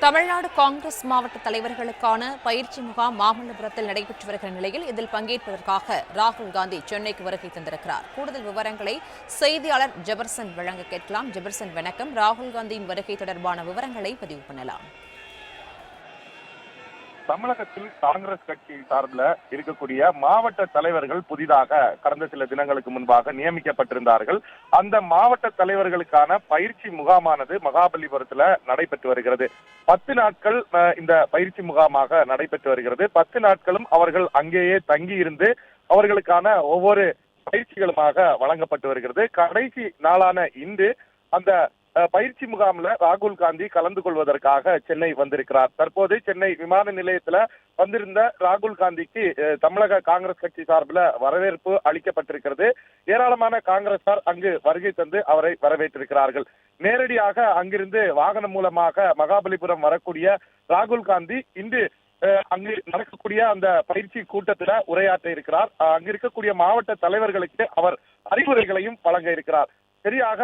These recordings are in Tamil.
தமிழ்நாடு காங்கிரஸ் மாவட்ட தலைவர்களுக்கான பயிற்சி முகாம் மாமல்லபுரத்தில் நடைபெற்று வருகிற நிலையில் இதில் பங்கேற்பதற்காக ராகுல் காந்தி சென்னைக்கு வருகை தந்திருக்கிறார். கூடுதல் விவரங்களை செய்தியாளர் ஜெபர்சன் வழங்க கேட்கலாம். ஜெபர்சன், வணக்கம். ராகுல் காந்தியின் வருகை தொடர்பான விவரங்களை பதிவு பண்ணலாம். தமிழகத்தில் காங்கிரஸ் கட்சி சார்பில் இருக்கக்கூடிய மாவட்ட தலைவர்கள் புதிதாக கடந்த சில தினங்களுக்கு முன்பாக நியமிக்கப்பட்டிருந்தார்கள். அந்த மாவட்ட தலைவர்களுக்கான பயிற்சி முகாமானது மகாபலிபுரத்தில் நடைபெற்று வருகிறது. 10 நாட்கள் இந்த பயிற்சி முகாமாக நடைபெற்று வருகிறது. 10 நாட்களும் அவர்கள் அங்கேயே தங்கியிருந்து அவர்களுக்கான ஒவ்வொரு பயிற்சிகளுமாக வழங்கப்பட்டு வருகிறது. கடைசி நாளான இன்று அந்த பயிற்சி முகாம்ல ராகுல் காந்தி கலந்து கொள்வதற்காக சென்னை வந்திருக்கிறார். தற்போது சென்னை விமான நிலையத்துல வந்திருந்த ராகுல் காந்திக்கு தமிழக காங்கிரஸ் கட்சி சார்பில் வரவேற்பு அளிக்கப்பட்டிருக்கிறது. ஏராளமான காங்கிரசார் அங்கு வருகை தந்து அவரை வரவேற்றிருக்கிறார்கள். நேரடியாக அங்கிருந்து வாகனம் மூலமாக மகாபலிபுரம் வரக்கூடிய ராகுல் காந்தி இன்று அங்கு நடக்கக்கூடிய அந்த பயிற்சி கூட்டத்துல உரையாற்ற இருக்கிறார். அங்கு இருக்கக்கூடிய மாவட்ட தலைவர்களுக்கு அவர் அறிவுரைகளையும் வழங்க இருக்கிறார். சரியாக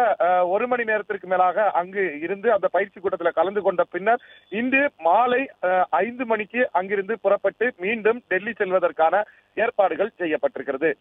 1 மணி நேரத்திற்கு மேலாக அங்கு இருந்து அந்த பயிற்சி கூட்டத்தில் கலந்து கொண்ட பின்னர் இன்று மாலை 5 மணிக்கு அங்கிருந்து புறப்பட்டு மீண்டும் டெல்லி செல்வதற்கான ஏற்பாடுகள் செய்யப்பட்டிருக்கிறது.